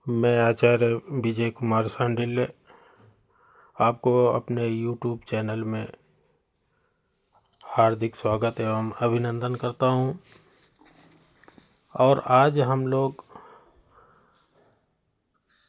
मैं आचार्य विजय कुमार सांडिल्य आपको अपने YouTube चैनल में हार्दिक स्वागत एवं अभिनंदन करता हूं। और आज हम लोग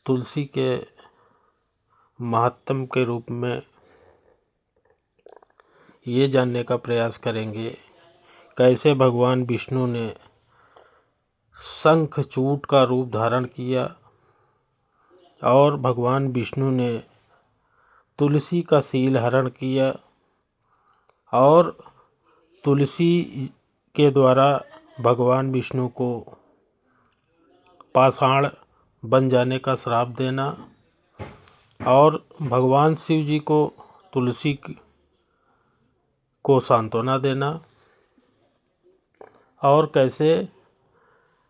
तुलसी के महत्व के रूप में ये जानने का प्रयास करेंगे कैसे भगवान विष्णु ने शंखचूड़ का रूप धारण किया और भगवान विष्णु ने तुलसी का शील हरण किया और तुलसी के द्वारा भगवान विष्णु को पाषाण बन जाने का श्राप देना और भगवान शिव जी को तुलसी को सांत्वना देना और कैसे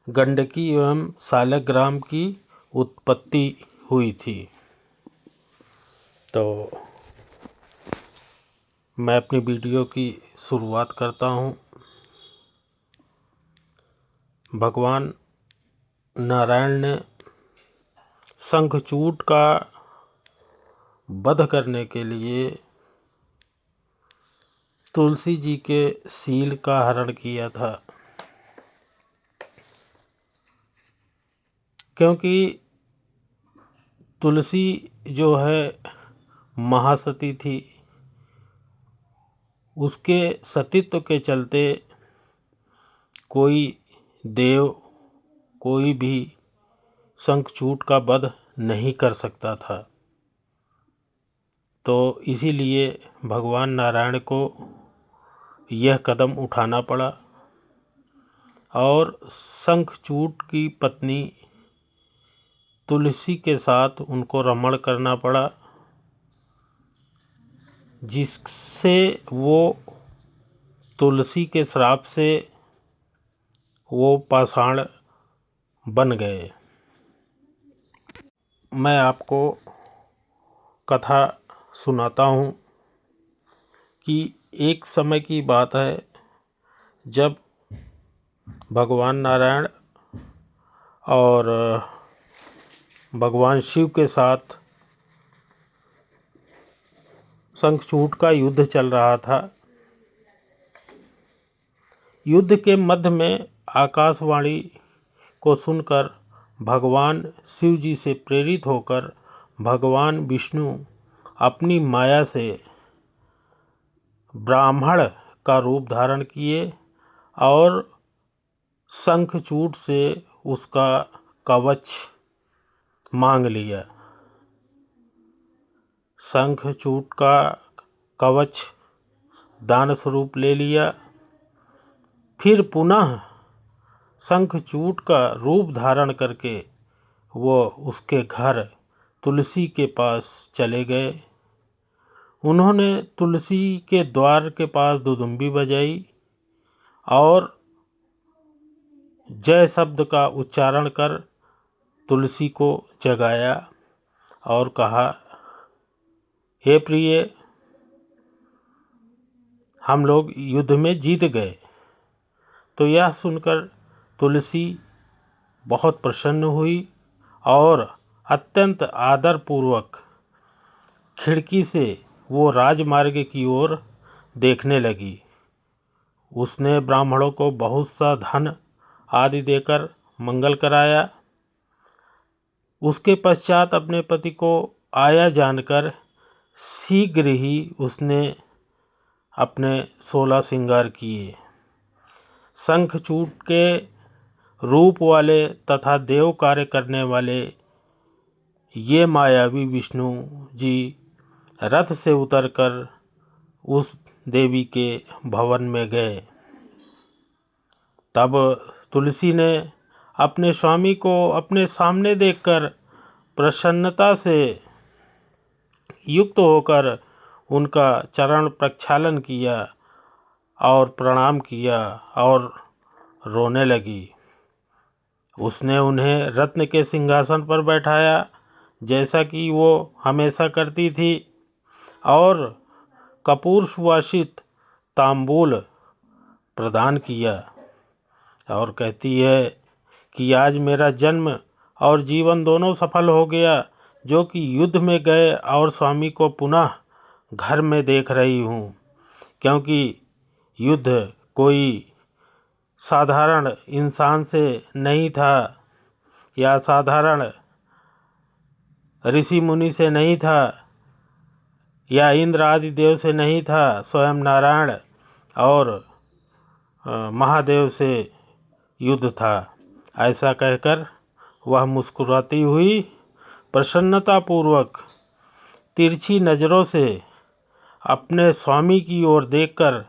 गंडकी एवं शालग्राम की उत्पत्ति हुई थी। तो मैं अपनी वीडियो की शुरुआत करता हूँ। भगवान नारायण ने शंखचूड़ का वध करने के लिए तुलसी जी के शील का हरण किया था, क्योंकि तुलसी जो है महासती थी। उसके सतीत्व के चलते कोई देव कोई भी शंखचूड़ का वध नहीं कर सकता था। तो इसीलिए भगवान नारायण को यह कदम उठाना पड़ा और शंखचूड़ की पत्नी तुलसी के साथ उनको रमण करना पड़ा, जिससे वो तुलसी के श्राप से वो पाषाण बन गए। मैं आपको कथा सुनाता हूँ कि एक समय की बात है जब भगवान नारायण और भगवान शिव के साथ शंखचूड़ का युद्ध चल रहा था। युद्ध के मध्य में आकाशवाणी को सुनकर भगवान शिव जी से प्रेरित होकर भगवान विष्णु अपनी माया से ब्राह्मण का रूप धारण किए और शंखचूड़ से उसका कवच मांग लिया। शंखचूड़ का कवच दान स्वरूप ले लिया। फिर पुनः शंखचूड़ का रूप धारण करके वो उसके घर तुलसी के पास चले गए। उन्होंने तुलसी के द्वार के पास दुदुम्बी बजाई और जय शब्द का उच्चारण कर तुलसी को जगाया और कहा, हे प्रिय, हम लोग युद्ध में जीत गए। तो यह सुनकर तुलसी बहुत प्रसन्न हुई और अत्यंत आदरपूर्वक खिड़की से वो राजमार्ग की ओर देखने लगी। उसने ब्राह्मणों को बहुत सा धन आदि देकर मंगल कराया। उसके पश्चात अपने पति को आया जानकर शीघ्र ही उसने अपने 16 श्रृंगार किए। शंखचूड़ के रूप वाले तथा देव कार्य करने वाले ये मायावी विष्णु जी रथ से उतरकर उस देवी के भवन में गए। तब तुलसी ने अपने स्वामी को अपने सामने देखकर प्रसन्नता से युक्त होकर उनका चरण प्रक्षालन किया और प्रणाम किया और रोने लगी। उसने उन्हें रत्न के सिंहासन पर बैठाया जैसा कि वो हमेशा करती थी और कपूर सुवासित तांबूल प्रदान किया और कहती है कि आज मेरा जन्म और जीवन दोनों सफल हो गया, जो कि युद्ध में गए और स्वामी को पुनः घर में देख रही हूँ, क्योंकि युद्ध कोई साधारण इंसान से नहीं था या साधारण ऋषि मुनि से नहीं था या इंद्र आदि देव से नहीं था, स्वयं नारायण और महादेव से युद्ध था। ऐसा कहकर वह मुस्कुराती हुई प्रसन्नतापूर्वक तिरछी नज़रों से अपने स्वामी की ओर देखकर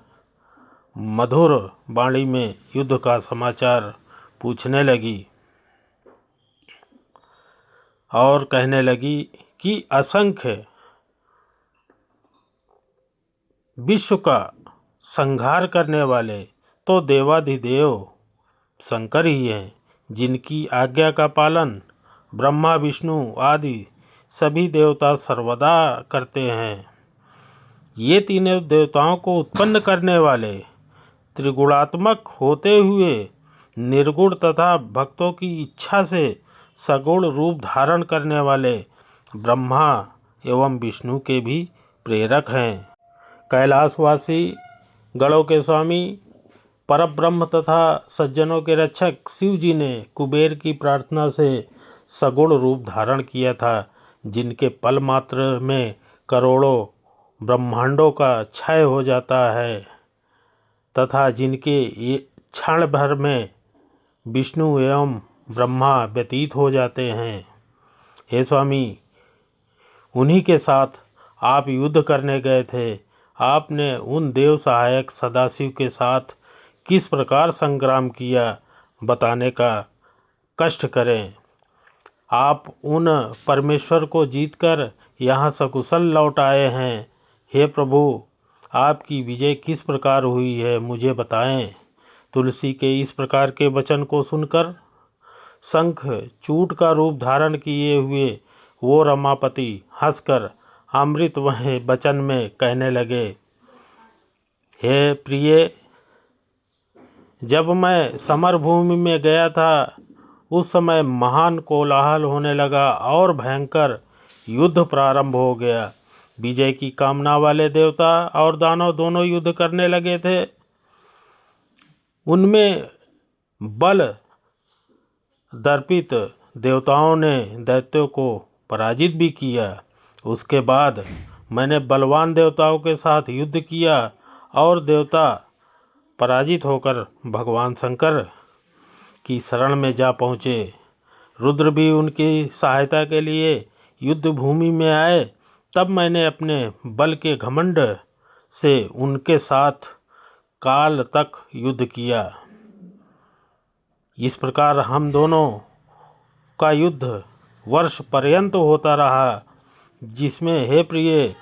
मधुर वाणी में युद्ध का समाचार पूछने लगी और कहने लगी कि असंख्य विश्व का संहार करने वाले तो देवाधिदेव शंकर ही हैं, जिनकी आज्ञा का पालन ब्रह्मा विष्णु आदि सभी देवता सर्वदा करते हैं। ये तीनों देवताओं को उत्पन्न करने वाले, त्रिगुणात्मक होते हुए निर्गुण तथा भक्तों की इच्छा से सगुण रूप धारण करने वाले ब्रह्मा एवं विष्णु के भी प्रेरक हैं। कैलाशवासी गणों के स्वामी परब्रह्म तथा सज्जनों के रक्षक शिव जी ने कुबेर की प्रार्थना से सगुण रूप धारण किया था, जिनके पल मात्र में करोड़ों ब्रह्मांडों का क्षय हो जाता है तथा जिनके ये क्षण भर में विष्णु एवं ब्रह्मा व्यतीत हो जाते हैं। हे स्वामी, उन्हीं के साथ आप युद्ध करने गए थे। आपने उन देव सहायक सदाशिव के साथ किस प्रकार संग्राम किया, बताने का कष्ट करें। आप उन परमेश्वर को जीतकर यहाँ सकुशल लौट आए हैं। हे प्रभु, आपकी विजय किस प्रकार हुई है, मुझे बताएं। तुलसी के इस प्रकार के वचन को सुनकर शंख चूट का रूप धारण किए हुए वो रमापति हंसकर अमृत वह वचन में कहने लगे, हे प्रिय, जब मैं समरभूमि में गया था, उस समय महान कोलाहल होने लगा और भयंकर युद्ध प्रारंभ हो गया। विजय की कामना वाले देवता और दानव दोनों युद्ध करने लगे थे। उनमें बल दर्पित देवताओं ने दैत्यों को पराजित भी किया। उसके बाद मैंने बलवान देवताओं के साथ युद्ध किया और देवता पराजित होकर भगवान शंकर की शरण में जा पहुँचे। रुद्र भी उनकी सहायता के लिए युद्ध भूमि में आए। तब मैंने अपने बल के घमंड से उनके साथ काल तक युद्ध किया। इस प्रकार हम दोनों का युद्ध वर्ष पर्यंत होता रहा, जिसमें हे प्रिय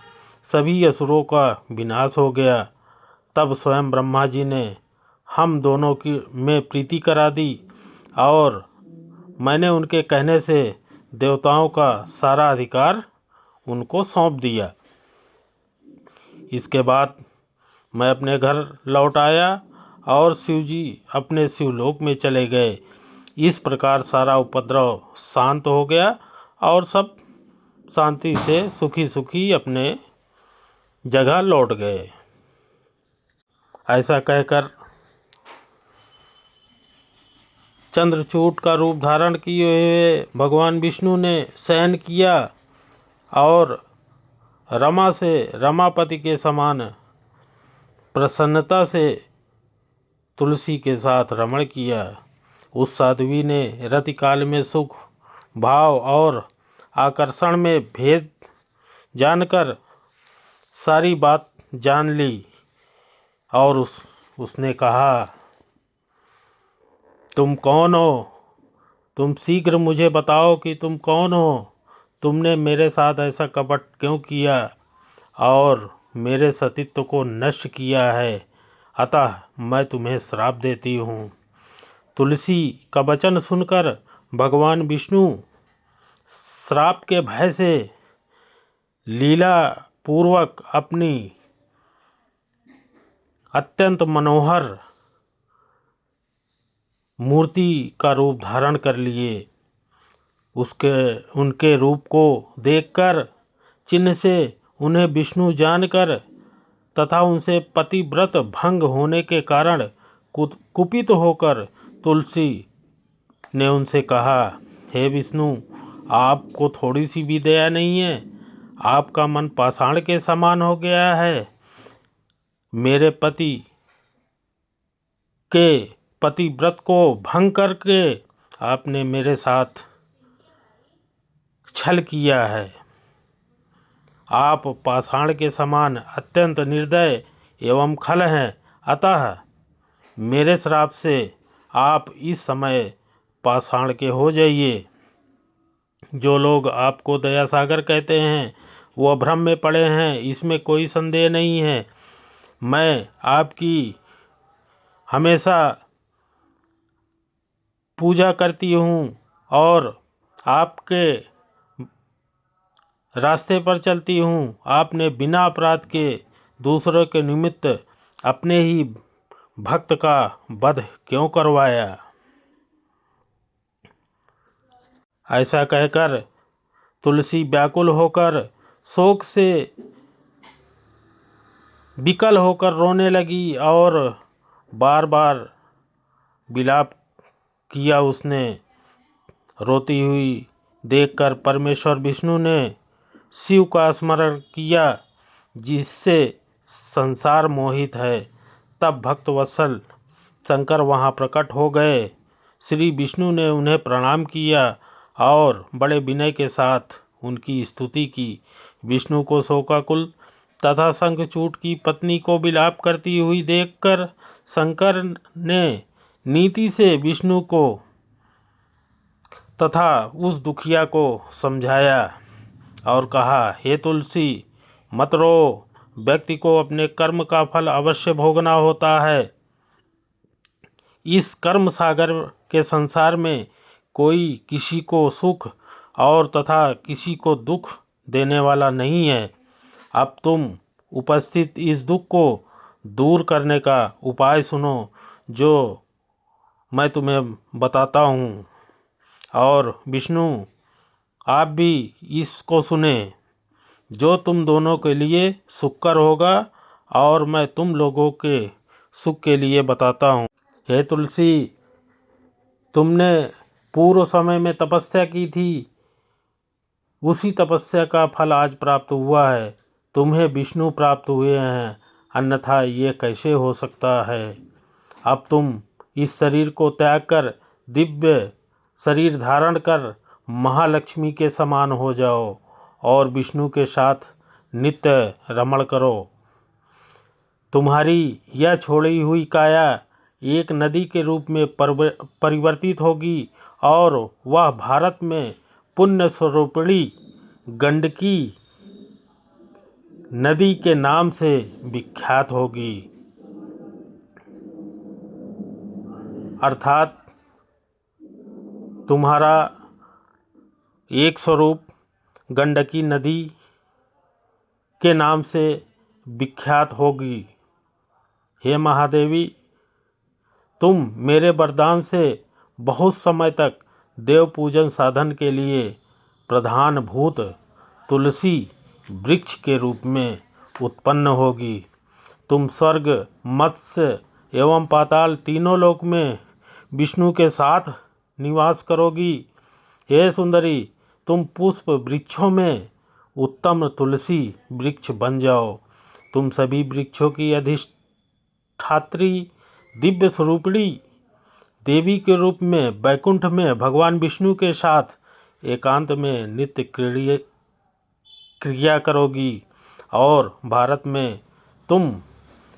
सभी असुरों का विनाश हो गया। तब स्वयं ब्रह्मा जी ने हम दोनों की में प्रीति करा दी और मैंने उनके कहने से देवताओं का सारा अधिकार उनको सौंप दिया। इसके बाद मैं अपने घर लौट आया और शिवजी अपने शिवलोक में चले गए। इस प्रकार सारा उपद्रव शांत हो गया और सब शांति से सुखी सुखी अपने जगह लौट गए। ऐसा कहकर चंद्रचूड का रूप धारण किए हुए भगवान विष्णु ने शयन किया और रमा से रमापति के समान प्रसन्नता से तुलसी के साथ रमण किया। उस साध्वी ने रतिकाल में सुख भाव और आकर्षण में भेद जानकर सारी बात जान ली और उसने कहा, तुम कौन हो? तुम शीघ्र मुझे बताओ कि तुम कौन हो? तुमने मेरे साथ ऐसा कपट क्यों किया और मेरे सतीत्व को नष्ट किया है? अतः मैं तुम्हें श्राप देती हूँ। तुलसी का वचन सुनकर भगवान विष्णु श्राप के भय से लीला पूर्वक अपनी अत्यंत मनोहर मूर्ति का रूप धारण कर लिए उसके उनके रूप को देखकर, चिन्ह से उन्हें विष्णु जानकर तथा उनसे पतिव्रत भंग होने के कारण कुपित होकर तुलसी ने उनसे कहा, हे विष्णु, आपको थोड़ी सी भी दया नहीं है। आपका मन पाषाण के समान हो गया है। मेरे पति के पतिव्रत को भंग करके आपने मेरे साथ छल किया है। आप पाषाण के समान अत्यंत निर्दय एवं खल हैं। अतः मेरे श्राप से आप इस समय पाषाण के हो जाइए। जो लोग आपको दया सागर कहते हैं वह भ्रम में पड़े हैं, इसमें कोई संदेह नहीं है। मैं आपकी हमेशा पूजा करती हूँ और आपके रास्ते पर चलती हूँ। आपने बिना अपराध के दूसरों के निमित्त अपने ही भक्त का वध क्यों करवाया? ऐसा कहकर तुलसी व्याकुल होकर शोक से विकल होकर रोने लगी और बार बार विलाप किया। उसने रोती हुई देखकर परमेश्वर विष्णु ने शिव का स्मरण किया, जिससे संसार मोहित है। तब भक्तवत्सल शंकर वहाँ प्रकट हो गए। श्री विष्णु ने उन्हें प्रणाम किया और बड़े विनय के साथ उनकी स्तुति की। विष्णु को शोकाकुल तथा शंखचूड की पत्नी को विलाप करती हुई देखकर शंकर ने नीति से विष्णु को तथा उस दुखिया को समझाया और कहा, हे तुलसी, मत रो। व्यक्ति को अपने कर्म का फल अवश्य भोगना होता है। इस कर्म सागर के संसार में कोई किसी को सुख और तथा किसी को दुख देने वाला नहीं है। अब तुम उपस्थित इस दुख को दूर करने का उपाय सुनो, जो मैं तुम्हें बताता हूँ। और विष्णु, आप भी इसको सुने, जो तुम दोनों के लिए सुखकर होगा और मैं तुम लोगों के सुख के लिए बताता हूँ। हे तुलसी, तुमने पूर्व समय में तपस्या की थी, उसी तपस्या का फल आज प्राप्त हुआ है। तुम्हें विष्णु प्राप्त हुए हैं, अन्यथा ये कैसे हो सकता है? अब तुम इस शरीर को त्याग कर दिव्य शरीर धारण कर महालक्ष्मी के समान हो जाओ और विष्णु के साथ नित्य रमण करो। तुम्हारी यह छोड़ी हुई काया एक नदी के रूप में परिवर्तित होगी और वह भारत में पुण्य स्वरूपिणी गंडकी नदी के नाम से विख्यात होगी। अर्थात तुम्हारा एक स्वरूप गंडकी नदी के नाम से विख्यात होगी। हे महादेवी, तुम मेरे वरदान से बहुत समय तक देव पूजन साधन के लिए प्रधान भूत तुलसी वृक्ष के रूप में उत्पन्न होगी। तुम स्वर्ग, मत्स्य एवं पाताल तीनों लोक में विष्णु के साथ निवास करोगी। हे सुंदरी, तुम पुष्प वृक्षों में उत्तम तुलसी वृक्ष बन जाओ। तुम सभी वृक्षों की अधिष्ठात्री दिव्य स्वरूपिणी देवी के रूप में वैकुंठ में भगवान विष्णु के साथ एकांत में नित्य क्रिया करोगी और भारत में तुम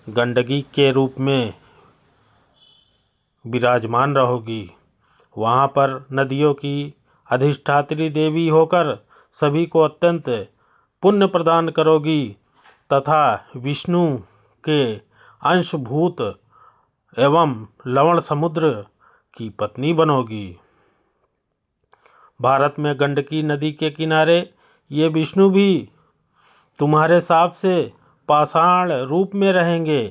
गंडकी के रूप में विराजमान रहोगी। वहाँ पर नदियों की अधिष्ठात्री देवी होकर सभी को अत्यंत पुण्य प्रदान करोगी तथा विष्णु के अंशभूत एवं लवण समुद्र की पत्नी बनोगी। भारत में गंडकी नदी के किनारे ये विष्णु भी तुम्हारे साथ से पाषाण रूप में रहेंगे।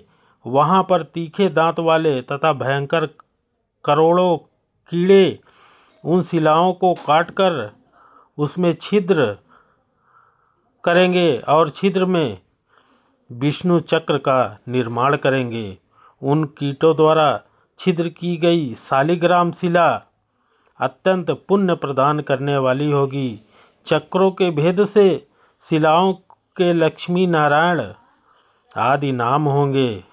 वहाँ पर तीखे दांत वाले तथा भयंकर करोड़ों कीड़े उन शिलाओं को काटकर उसमें छिद्र करेंगे और छिद्र में विष्णु चक्र का निर्माण करेंगे। उन कीटों द्वारा छिद्र की गई शालिग्राम शिला अत्यंत पुण्य प्रदान करने वाली होगी। चक्रों के भेद से शिलाओं के लक्ष्मी नारायण आदि नाम होंगे।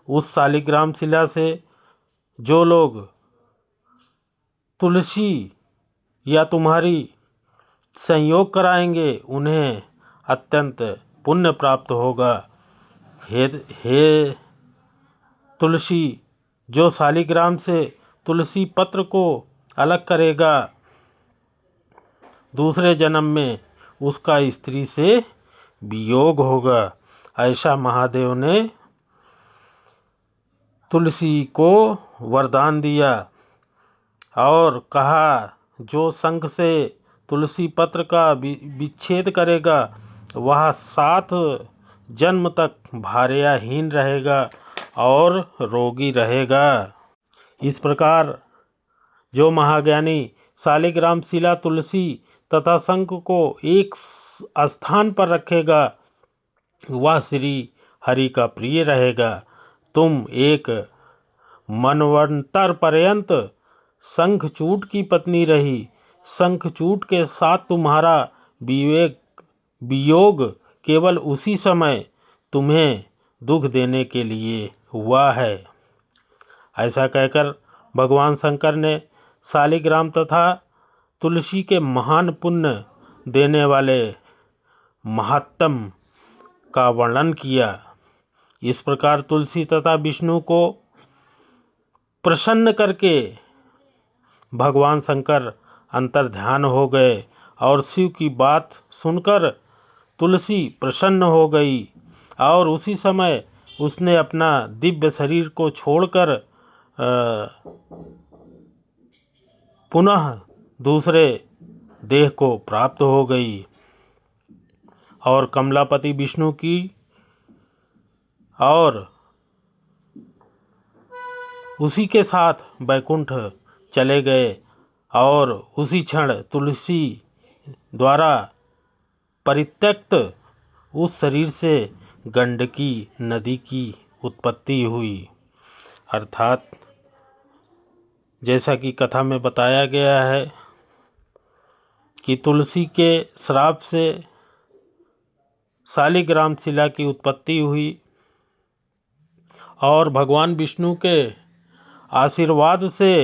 उस शालिग्राम शिला से जो लोग तुलसी या तुम्हारी संयोग कराएंगे उन्हें अत्यंत पुण्य प्राप्त होगा। हे तुलसी, जो शालिग्राम से तुलसी पत्र को अलग करेगा दूसरे जन्म में उसका स्त्री से वियोग होगा। ऐसा महादेव ने तुलसी को वरदान दिया और कहा, जो शंख से तुलसी पत्र का विच्छेद करेगा वह 7 जन्म तक भार्याहीन रहेगा और रोगी रहेगा। इस प्रकार जो महाज्ञानी शालिग्राम शिला, तुलसी तथा शंख को एक स्थान पर रखेगा वह श्री हरि का प्रिय रहेगा। तुम एक मनवंतर पर्यंत शंखचूड की पत्नी रही। शंखचूड के साथ तुम्हारा वियोग केवल उसी समय तुम्हें दुख देने के लिए हुआ है। ऐसा कहकर भगवान शंकर ने शालिग्राम तथा तुलसी के महान पुण्य देने वाले महात्म का वर्णन किया। इस प्रकार तुलसी तथा विष्णु को प्रसन्न करके भगवान शंकर अंतर्ध्यान हो गए और शिव की बात सुनकर तुलसी प्रसन्न हो गई और उसी समय उसने अपना दिव्य शरीर को छोड़कर पुनः दूसरे देह को प्राप्त हो गई और कमलापति विष्णु की और उसी के साथ वैकुंठ चले गए और उसी क्षण तुलसी द्वारा परित्यक्त उस शरीर से गंडकी नदी की उत्पत्ति हुई। अर्थात जैसा कि कथा में बताया गया है कि तुलसी के श्राप से शालिग्राम शिला की उत्पत्ति हुई और भगवान विष्णु के आशीर्वाद से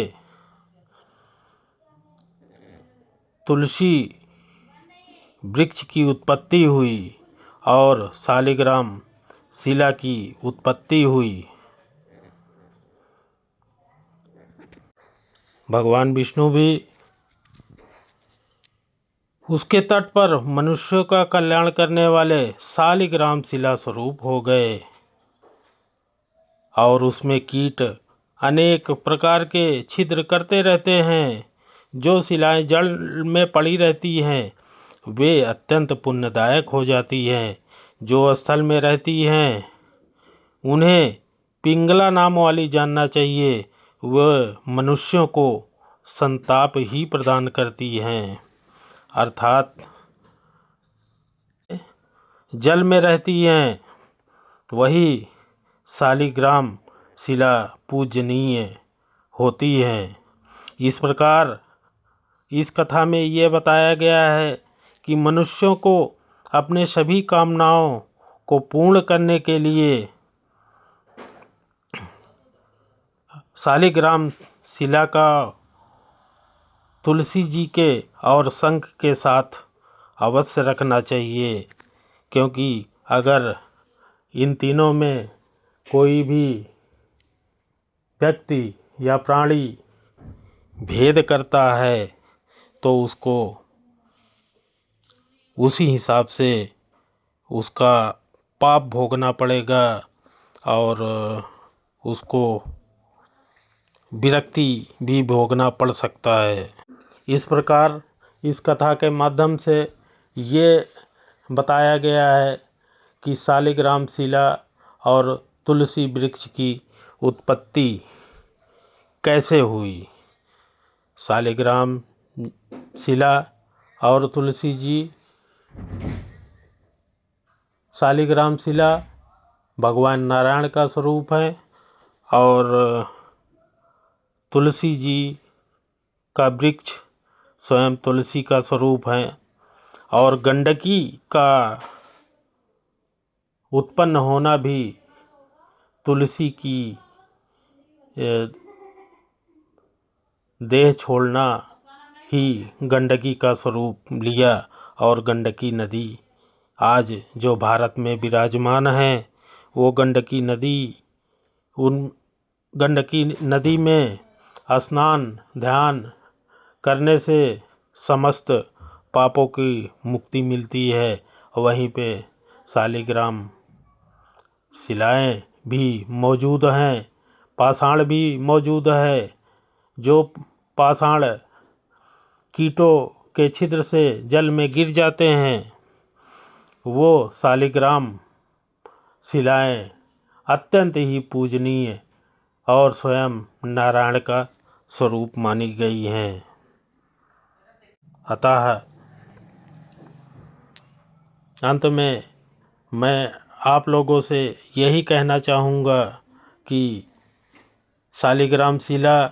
तुलसी वृक्ष की उत्पत्ति हुई और शालिग्राम शिला की उत्पत्ति हुई। भगवान विष्णु भी उसके तट पर मनुष्यों का कल्याण करने वाले शालिग्राम शिला स्वरूप हो गए और उसमें कीट अनेक प्रकार के छिद्र करते रहते हैं। जो शिलाएं जल में पड़ी रहती हैं वे अत्यंत पुण्यदायक हो जाती हैं। जो स्थल में रहती हैं उन्हें पिंगला नाम वाली जानना चाहिए। वह मनुष्यों को संताप ही प्रदान करती हैं। अर्थात जल में रहती हैं वही शालिग्राम शिला पूजनीय होती हैं। इस प्रकार इस कथा में ये बताया गया है कि मनुष्यों को अपने सभी कामनाओं को पूर्ण करने के लिए शालिग्राम शिला का तुलसी जी के और शंख के साथ अवश्य रखना चाहिए, क्योंकि अगर इन तीनों में कोई भी व्यक्ति या प्राणी भेद करता है तो उसको उसी हिसाब से उसका पाप भोगना पड़ेगा और उसको विरक्ति भी भोगना पड़ सकता है। इस प्रकार इस कथा के माध्यम से ये बताया गया है कि शालिग्राम शिला और तुलसी वृक्ष की उत्पत्ति कैसे हुई। शालिग्राम शिला और तुलसी जी। शालिग्राम शिला भगवान नारायण का स्वरूप है और तुलसी जी का वृक्ष स्वयं तुलसी का स्वरूप है और गंडकी का उत्पन्न होना भी तुलसी की देह छोड़ना ही गंडकी का स्वरूप लिया और गंडकी नदी आज जो भारत में विराजमान है वो गंडकी नदी, उन गंडकी नदी में स्नान ध्यान करने से समस्त पापों की मुक्ति मिलती है। वहीं पे शालिग्राम शिलाएं भी मौजूद हैं, पाषाण भी मौजूद है। जो पाषाण कीटों के छिद्र से जल में गिर जाते हैं वो शालिग्राम शिलाएं अत्यंत ही पूजनीय और स्वयं नारायण का स्वरूप मानी गई हैं। अतः अंत में मैं आप लोगों से यही कहना चाहूँगा कि शालिग्राम शिला,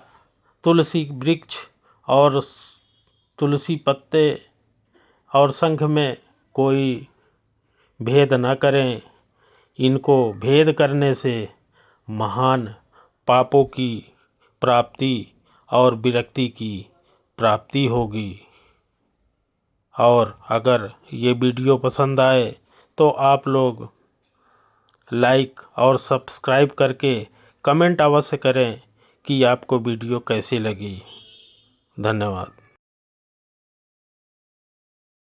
तुलसी वृक्ष और तुलसी पत्ते और शंख में कोई भेद न करें। इनको भेद करने से महान पापों की प्राप्ति और विरक्ति की प्राप्ति होगी। और अगर ये वीडियो पसंद आए तो आप लोग लाइक और सब्सक्राइब करके कमेंट अवश्य करें कि आपको वीडियो कैसी लगी। धन्यवाद।